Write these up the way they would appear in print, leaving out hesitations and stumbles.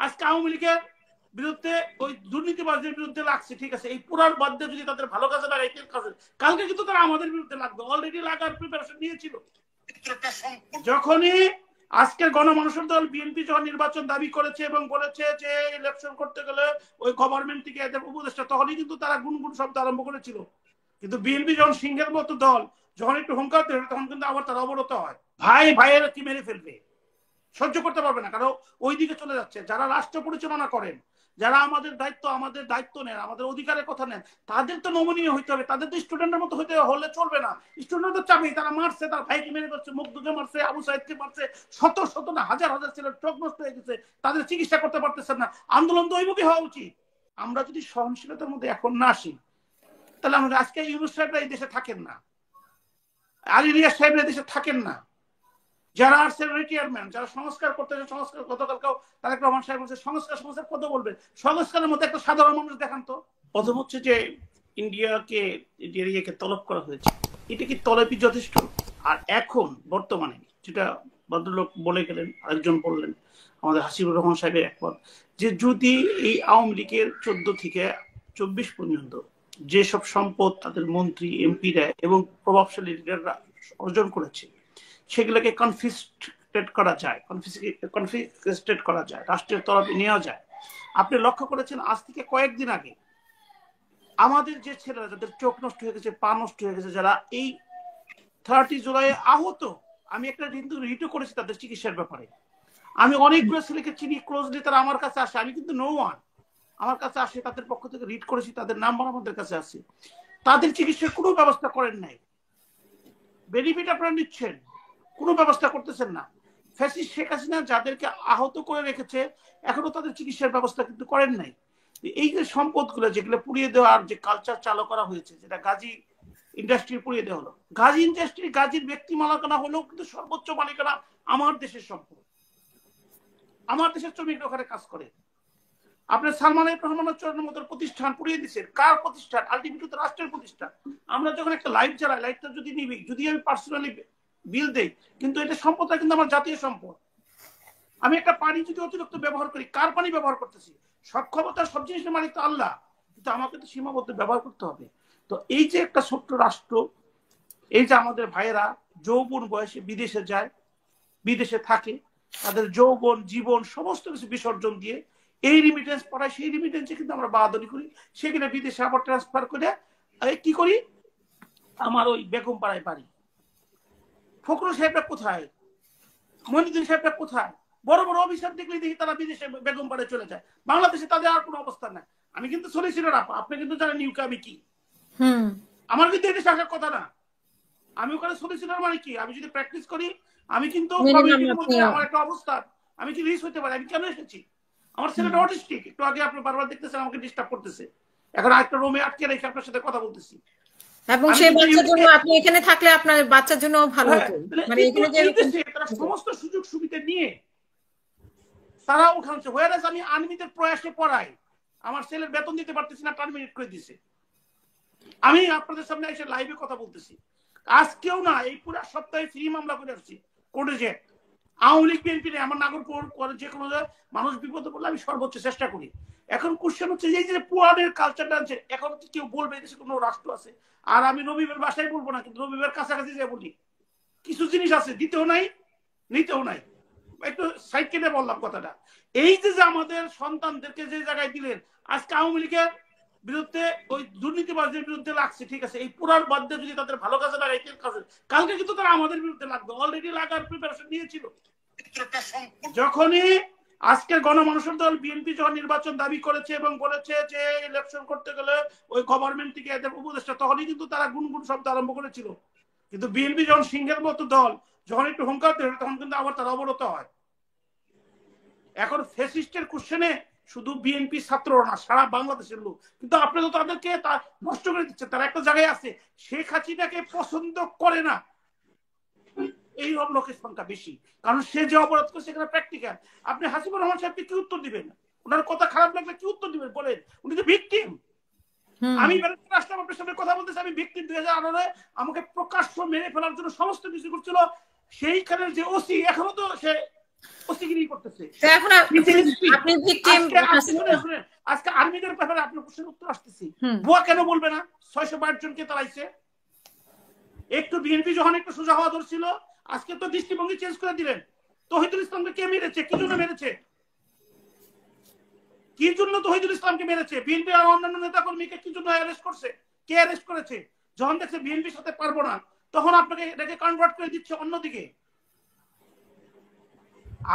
আজকে আওয়ামী লীগের বিরুদ্ধে ওই দুর্নীতিবাজদের বিরুদ্ধে লাগছে, ঠিক আছে, এই পুরার বাদ দিয়ে যদি তাদের ভালো কাজে লাগাই, কালকে কিন্তু তারা আমাদের বিরুদ্ধে লাগবে, অলরেডি লাগার প্রিপারেশন নিয়েছিল। যখনই আজকের গণমানুষের দল বিএনপি যখন নির্বাচন দাবি করেছে এবং বলেছে যে ইলেকশন করতে গেলে ওই গভর্নমেন্ট থেকে এদের উপদেষ্টা, তখনই কিন্তু তারা গুনগুন শব্দ আরম্ভ করেছিল। কিন্তু বিএনপি যখন সিংহের মতো দল যখন একটু হুঙ্কার দেবে, তখন কিন্তু আবার তারা অবরত হয়। ভাই ভাইয়েরা কি মেরে ফেলবে, সহ্য করতে পারবে না, কারণ ওই দিকে চলে যাচ্ছে। যারা রাষ্ট্র পরিচালনা করেন, যারা আমাদের দায়িত্ব নেন, আমাদের অধিকারের কথা নেন, তাদের তো নমনীয় হইতে হবে, তাদের তো স্টুডেন্টের মতো হইতে হলে চলবে না। স্টুডেন্ট তো চাপেই, তারা মারছে, তার ভাইকে মেরে ফেলছে, মুগ্ধকে মারছে, আবু সাইদকে মারছে, শত শত না হাজার হাজার ছেলের চোখ নষ্ট হয়ে গেছে, তাদের চিকিৎসা করতে পারতেছেন না। আন্দোলন তো ওইভাবে হওয়া উচিত। আমরা যদি সহনশীলতার মধ্যে এখন না আসি, তাহলে আমরা আজকে ইউনুস সাহেবরা এই দেশে থাকেন না, আলী রিয়াজ সাহেবরা দেশে থাকেন না, যারা আসছেন রিটায়ারমেন্ট, যারা সংস্কার করতে সংস্কার, গতকালকেও তারেক রহমান সাহেব বলছে সংস্কার কত বলবেন, সংস্কারের মধ্যে একটা সাধারণ মানুষ দেখান তো। প্রথম হচ্ছে যে ইন্ডিয়াকে তলব করা হয়েছে, এটা কি তলবই যথেষ্ট? আর এখন বর্তমানে যেটা ভদ্রলোক বলে গেলেন, আরেকজন বললেন, আমাদের হাসিবুর রহমান সাহেবের একমত, যে যদি এই আওয়ামী লীগের 14 থেকে 24 পর্যন্ত যেসব সম্পদ তাদের মন্ত্রী এমপিরা এবং প্রভাবশালী লিডাররা অর্জন করেছে, সেগুলোকে কনফিসকেট করা যায়, রাষ্ট্রের তরফে নেওয়া যায়। আপনি লক্ষ্য করেছেন আজ থেকে কয়েকদিন আগে আমাদের যে ছেলেরা যাদের চোখ নষ্ট হয়ে গেছে, পা নষ্ট হয়ে গেছে, যারা এই 30 জুলাই আহত, আমি একটা কিন্তু রিটও করেছি তাদের চিকিৎসার ব্যাপারে। আমি অনেকগুলো ছেলেকে চিনি ক্লোজলি, তারা আমার কাছে আসে, আমি কিন্তু নো ওয়ান, আমার কাছে আসে, তাদের পক্ষ থেকে রিট করেছি, তাদের নাম্বার আমাদের কাছে আছে। তাদের চিকিৎসার কোনো ব্যবস্থা করেন নাই, বেনিফিট আপনারা নিচ্ছেন, কোনো ব্যবস্থা করতেছেন না। ফ্যাসিস্ট শেখ হাসিনা যাদেরকে আহত করে রেখেছে, এখনো তাদের চিকিৎসার ব্যবস্থা কিন্তু করেন নাই। এই যে সম্পদগুলো যেগুলো পুড়িয়ে দেওয়ার যে কালচার চালু করা হয়েছে, যেটা গাজী ইন্ডাস্ট্রি পুড়িয়ে দেওয়া হলো, গাজী ইন্ডাস্ট্রি গাজীর ব্যক্তি মালিকানা হলেও কিন্তু সর্বোচ্চ মালিকানা আমার দেশের সম্পদ, আমার দেশের শ্রমিকরা ওখানে কাজ করে। আপনার সালমান রহমানের মতো প্রতিষ্ঠান পুড়িয়ে দিচ্ছেন, কার প্রতিষ্ঠান? আলটিমেটলি তো রাষ্ট্রের প্রতিষ্ঠান। আমরা যখন একটা লাইট জ্বালাই, লাইটটা যদি নিবি, যদি আমি পার্সোনালি বিল দেই, কিন্তু এটা সম্পদটা কিন্তু আমার জাতীয় সম্পদ। আমি একটা পানি যদি অতিরিক্ত ব্যবহার করি, কার পানি ব্যবহার করতেছি? সক্ষমতার সব জিনিসের মালিক তো আল্লাহ, কিন্তু আমাকে তো সীমাবদ্ধ ব্যবহার করতে হবে। তো এই যে একটা ছোট্ট রাষ্ট্র, এই যে আমাদের ভাইয়েরা যৌবন বয়সে বিদেশে যায়, বিদেশে থাকে, তাদের যৌবন জীবন সমস্ত কিছু বিসর্জন দিয়ে এই রিমিটেন্স পড়ায়, সেই রিমিটেন্সে কিন্তু আমরা বাহাদুরি করি, সেখানে বিদেশে আবার ট্রান্সফার করে কি করি, আমার ওই বেগম পাড়ায় বাড়ি। ফখরুল সাহেবটা কোথায়, মহিউদ্দিন সাহেবটা কোথায়? বড় বড় অফিসার দেখলে দেখি তারা বিদেশে বেগম পাড়ায় চলে যায়, বাংলাদেশে তাদের আর কোনো অবস্থা নাই। আমি কিন্তু সলিসিটর আপা, আপনি কিন্তু জানেন ইউকে আমি কি, আমার কিন্তু এদেশে আসার কথা না। আমি ওখানে সলিসিটর মানে কি, আমি যদি প্র্যাকটিস করি, আমি কিন্তু আমার একটা অবস্থা, আমি কি রিস্ক হতে পারি। আমি কেন এসেছি? আমার ছেলেটা অটিস্টিক, একটু আগে আপনি বারবার দেখতেছেন আমাকে ডিস্টার্ব করতেছে, এখন আরেকটা রুমে আটকে রেখে আপনার সাথে কথা বলতেছি। এবং সেই বাচ্চার জন্য আপনি এখানে থাকলে আপনার বাচ্চার জন্য ভালো হতো, মানে এখানে যে তারা সমস্ত সুযোগ সুবিধা নিয়ে তারা ওখানে, হোয়ারাস আমি আনমিতের প্রয়াসে পড়াই, আমার ছেলের বেতন দিতে পারতেছি না, টার্মিনেট করে দিছে। আমি আপনাদের সামনে এসে লাইভে কথা বলতেছি, আজকেও না, এই পুরো সপ্তাহে ফ্রি মামলা করে আসছি কোর্টে, যে আওয়ামী লীগ বিএনপি নেই, আমার নাগর করে যে কোনো মানুষ বিপদে পড়লে আমি সর্বোচ্চ চেষ্টা করি। এখন কোশ্চেন হচ্ছে এই যে পুরানের কালচারটা আছে, এখন কেউ বলবে দেশে কোনো রাষ্ট্র আছে, আর আমি রবিবার বাসায় বলবো না, কিন্তু রবিবার কাছাকাছি যে বলি কিছু জিনিস আছে, দিতেও নাই নিতেও নাই। একটু সাইড কেটে বললাম কথাটা। এই যে আমাদের সন্তানদেরকে যে জায়গায় দিলেন, আজকে আওয়ামী লীগের বিরুদ্ধে ওই দুর্নীতিবাজদের বিরুদ্ধে লাগছে, ঠিক আছে, এই পুরার বাদ দিয়ে যদি তাদের ভালো কাজে লাগাই, কালকে কিন্তু তারা আমাদের বিরুদ্ধে লাগবে, অলরেডি লাগার প্রিপারেশন নিয়েছিল। যখনই আজকের গণমানুষের দল বিএনপি যখন নির্বাচন দাবি করেছে এবং বলেছে যে ইলেকশন করতে গেলে ওই গভর্নমেন্ট থেকে এদের উপদেষ্টা, তখনই কিন্তু তারা গুনগুন শব্দ আরম্ভ করেছিল। কিন্তু বিএনপি যখন সিংহের মতো দল যখন একটু হুঙ্কার দেবে, তখন কিন্তু আবার তারা অবরত হয়। এখন ফ্যাসিস্টের কোশ্চেনে শুধু বিএনপি ছাত্ররা না, সারা বাংলাদেশের লোক, কিন্তু আপনি তো তাদেরকে নষ্ট করে দিচ্ছেন। তারা একটা জায়গায় আছে, শেখ হাসিনাকে পছন্দ করে না, এই লোকের সংখ্যা বেশি, কারণ সে যে অপরাধ করছে সেখানে প্র্যাকটিক্যাল। আপনি হাসিবুর রহমান সাহেবকে কি উত্তর দিবেন? ওনার কথা খারাপ লাগলে কি উত্তর দিবেন বলেন? উনি তো ভিকটিম। আমি আসলাম আপনার সামনে কথা বলতেছি, আমি ভিকটিম। 2018 আমাকে প্রকাশ্য মেরে ফেলার জন্য সমস্ত কিছু করছিল। সেইখানের যে ওসি, এখনো তো সে ওসিগিরি করতেছে। এখন আপনি ভিকটিম আজকে আর্মিদের ব্যাপারে আপনার প্রশ্নের উত্তর আসতেছি। বুয়া কেন বলবে না? 662 জনকে তাড়াইছে। একটু বিএনপি যখন একটু সোজা হওয়া ধরছিল, আজকে তো দৃষ্টিভঙ্গি চেঞ্জ করে দিলেন। তৌহিদুল ইসলামকে কে মেরেছে? কি জন্য মেরেছে? কি জন্য তৌহিদুল ইসলামকে মেরেছে? বিএনপি আর অন্যান্য নেতাকর্মীকে কি জন্য অ্যারেস্ট করছে? কে অ্যারেস্ট করেছে? যখন দেখছে বিএনপির সাথে পারবো না, তখন আপনাকে এটাকে কনভার্ট করে দিচ্ছে অন্যদিকে।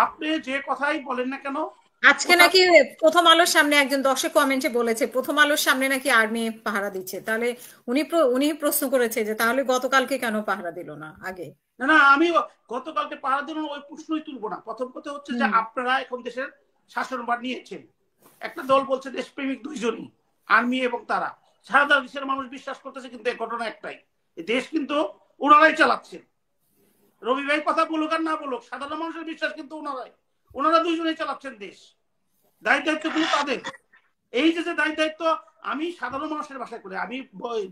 আপনি যে কথাই বলেন না কেন, আজকে নাকি প্রথম আলোর সামনে একজন দর্শক কমেন্টে বলেছে প্রথম আলোর সামনে নাকি আর্মি পাহারা দিচ্ছে। তাহলে উনি প্রশ্ন করেছে যে তাহলে গতকালকে কেন পাহারা দিল না আগে? না না, আমি গতকালকে পাহারা দিল ওই প্রশ্নই তুলবো না। প্রথম কথা হচ্ছে যে আপনারা এখন দেশের শাসনভার নিয়েছেন, একটা দল বলছে দেশপ্রেমিক দুইজনই, আর্মি এবং তারা। সারা দেশের মানুষ বিশ্বাস করতেছে, কিন্তু এই ঘটনা একটাই, দেশ কিন্তু ওনারাই চালাচ্ছেন। রবি ভাই কথা বলুক আর না বলুক, সাধারণ মানুষের বিশ্বাস কিন্তু ওনারা দুইজনেই চালাচ্ছেন দেশ। দায়িত্ব কিন্তু তাদের। এই যে দায়িত্ব আমি সাধারণ মানুষের ভাষায় করি, আমি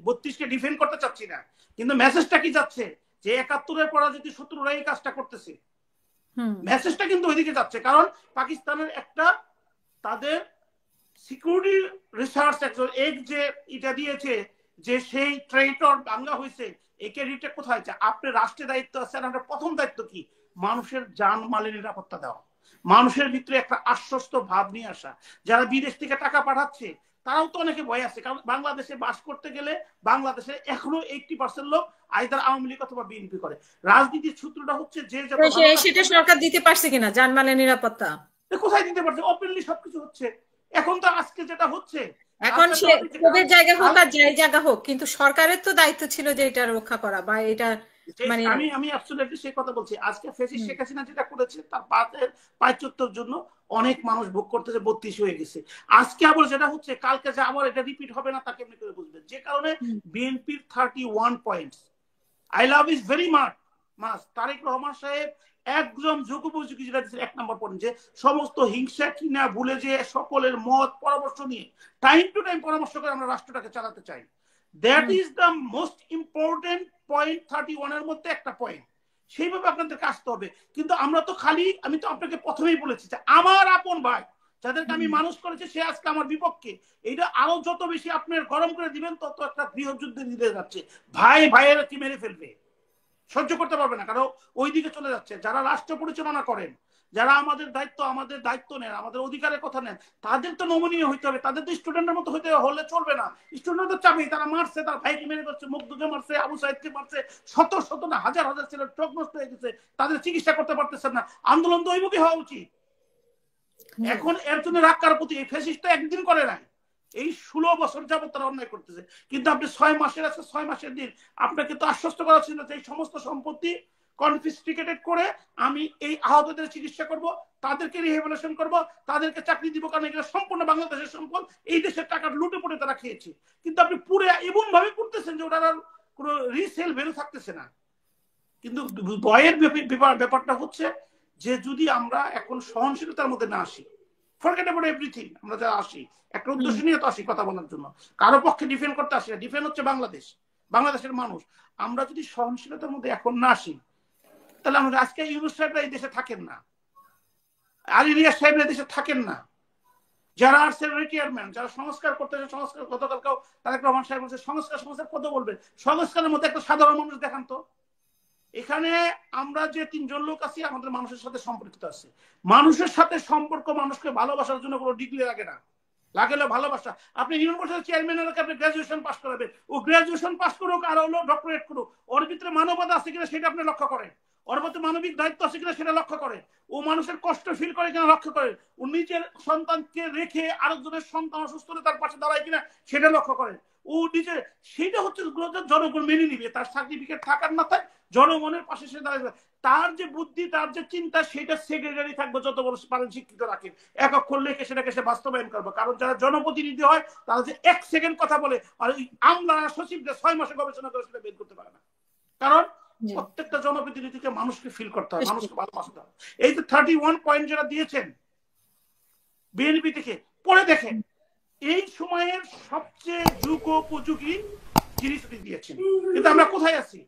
32কে ডিফেন্ড করতে চাচ্ছি না, কিন্তু মেসেজটা কি যাচ্ছে যে 71-এর পরাজিত শত্রুরা এই কাজটা করতেছে, মেসেজটা কিন্তু ওইদিকে যাচ্ছে। কারণ পাকিস্তানের একটা তাদের সিকিউরিটি রিসার্চ একজন যে এটা দিয়েছে যে সেই ট্রেটর দাঙ্গা হয়েছে, একে রিটেক কোথায়? আপনি রাষ্ট্রের দায়িত্ব আছেন, আপনার প্রথম দায়িত্ব কি? মানুষের জানমালের নিরাপত্তা দেওয়া, মানুষের ভিতরে একটা আশ্বস্ত ভাব নিয়ে আসা। যারা বিদেশ থেকে টাকা পাঠাচ্ছে তারাও তো অনেকে ভয় আছে, কারণ বাংলাদেশে বাস করতে গেলে বাংলাদেশে এখনো 80% লোক আইদার আওয়ামী লীগ অথবা বিএনপি করে। রাজনীতির সূত্রটা হচ্ছে যে সেটা সরকার দিতে পারছে কিনা জানমালের নিরাপত্তা? কোথায় দিতে পারছে? ওপেনলি সবকিছু হচ্ছে। এখন তো আজকে যেটা হচ্ছে, এখন সে কোভিড জায়গা হোক আর যাই জায়গা হোক, কিন্তু সরকারের তো দায়িত্ব ছিল যে এটা রক্ষা করা বা এটা মানে আমি অ্যাবসলিউটলি সেই কথা বলছি। আজকে ফেসিস্ট শেখ হাসিনা যেটা করেছে তার পাঁচচত্বর জন্য অনেক মানুষ ভোগ করতেছে, 32 হয়ে গেছে। আজকে আবার যেটা হচ্ছে, কালকে যে আবার এটা রিপিট হবে না তা কেমনি করে বুঝবেন? যে কারণে বিএনপির 31 points, I love is very much. Tarique Rahman সাহেব একদম যুগোপযোগী যেটা দিচ্ছে 1 নম্বর পয়েন্ট, যে সমস্ত হিংসা কিনা ভুলে যে সকলের মত পরামর্শ নিয়ে টাইম টু টাইম পরামর্শ করে আমরা রাষ্ট্রটাকে চালাতে চাই। That is the most important point, 31 এর মধ্যে একটা পয়েন্ট। সেইভাবে আপনাদেরকে আসতে হবে। কিন্তু আমরা তো খালি, আমি তো আপনাকে প্রথমেই বলেছি যে আমার আপন ভাই যাদেরকে আমি মানুষ করেছি সে আজকে আমার বিপক্ষে, এইটা আরো যত বেশি আপনার গরম করে দিবেন তত একটা গৃহযুদ্ধে নিতে যাচ্ছে। ভাই ভাইয়েরা কি মেরে ফেলবে, সহ্য করতে পারবে না, কারণ ওই দিকে চলে যাচ্ছে। যারা রাষ্ট্র পরিচালনা করেন, যারা আমাদের দায়িত্ব নেন, আমাদের অধিকারের কথা নেন, তাদের তো নমনীয় হইতে হবে। তাদের তো স্টুডেন্টের মতো হলে চলবে না। স্টুডেন্ট তো চাবেই, তারা মারছে, তার ভাইকে মেরে করছে, মুগ্ধকে মারছে, আবু সাইদকে মারছে, শত না হাজার ছেলে চোখ নষ্ট হয়ে গেছে, তাদের চিকিৎসা করতে পারতেছেন না। আন্দোলন তো ওইমুখী হওয়া উচিত। এখন এর জন্য রাগ কার প্রতি? এই ফ্যাসিস্টটা একদিন করে নাই, এই 16 বছর যাবত তারা অন্যায় করতেছে। কিন্তু আপনি 6 মাসের আছে, 6 মাসের দিন আপনাকে তো আশ্বস্ত করা ছিল যে এই সমস্ত সম্পত্তি কনফিসকেটেড করে আমি এই আহতদের চিকিৎসা করব, তাদেরকে রিহেবিলিটেশন করব, তাদেরকে চাকরি দিব, কারণ এগুলো সম্পূর্ণ বাংলাদেশের সম্পদ, এই দেশের টাকা লুটে পুটে তারা খেয়েছে। কিন্তু আপনি পুরো এমন ভাবে করতেছেন যে ওটার কোনো রিসেল ভ্যালু থাকতেছে না। কিন্তু ভয়ের ব্যাপারটা হচ্ছে যে যদি আমরা এখন সহনশীলতার মধ্যে না আসি, ফরগেট অ্যাবাউট এভরিথিং, আমরা যা আসি একটা উদ্দেশ্য নিয়ে তো আসি কথা বলার জন্য, কারো পক্ষে ডিফেন্ড করতে আসি না। ডিফেন্ড হচ্ছে বাংলাদেশের মানুষ। আমরা যদি সহনশীলতার মধ্যে এখন না আসি, তাহলে আমরা আজকে ইউনুস সাহেবরা এই দেশে থাকেন না, আলী রিয়াজ সাহেবরা এই দেশে থাকেন না, যারা আসছেন রিটায়ারমেন্ট, যারা সংস্কার করতেছে, সংস্কার গতকালকেও তারেক রহমান সাহেব বলছে সংস্কার কত বলবে? সংস্কারের মধ্যে একটা সাধারণ মানুষ দেখান তো। এখানে আমরা যে 3 জন লোক আছি আমাদের মানুষের সাথে সম্পর্কিত আছে। মানুষের সাথে সম্পর্ক মানুষকে ভালোবাসার জন্য কোনো ডিগ্রি লাগে না, লাগলে ভালোবাসা। আপনি ইউনিয়ন পরিষদের চেয়ারম্যানের আপনি গ্রাজুয়েশন পাস করাবেন, ও গ্রাজুয়েশন পাস করুক আর হলো ডক্টরেট করুক, ওর ভিতরে মানবতা আছে কিনা সেটা আপনি লক্ষ্য করেন, ওর মধ্যে মানবিক দায়িত্ব আছে কিনা সেটা লক্ষ্য করেন, ও মানুষের কষ্ট ফিল করে কিনা লক্ষ্য করেন, ও নিজের সন্তানকে রেখে আরেকজনের সন্তান অসুস্থ হলে তার পাশে দাঁড়ায় কিনা সেটা লক্ষ্য করেন। ও নিজে সেটা হচ্ছে জনগণ মেনে নিবে, তার সার্টিফিকেট থাকার না থাক জনগণের পাশে সে দাঁড়াবে। তার যে বুদ্ধি, তার যে চিন্তা, সেটা সেক্রেটারি থাকবে, যত বড় পারেন শিক্ষিত রাখেন, এক অক্ষর লেখে সেটাকে সে বাস্তবায়ন করবে। কারণ যারা জনপ্রতিনিধি হয় তারা যে 1 সেকেন্ড কথা বলে, আর আমলা সচিবরা 6 মাসে গবেষণা করে সেটা বের করতে পারে না। কারণ প্রত্যেকটা জনপ্রতিনিধিকে মানুষকে ফিল করতে হয়, মানুষকে ভালোবাসতে হয়। এই যে 31 পয়েন্ট যারা দিয়েছেন বিএনপি থেকে, পড়ে দেখেন এই সময়ের সবচেয়ে যুগোপযোগী জিনিস দিয়েছেন। কিন্তু আমরা কোথায় আছি?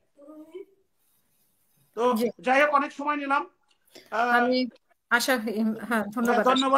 তো যাই হোক, অনেক সময় নিলাম। আশা, হ্যাঁ, ধন্যবাদ। ধন্যবাদ।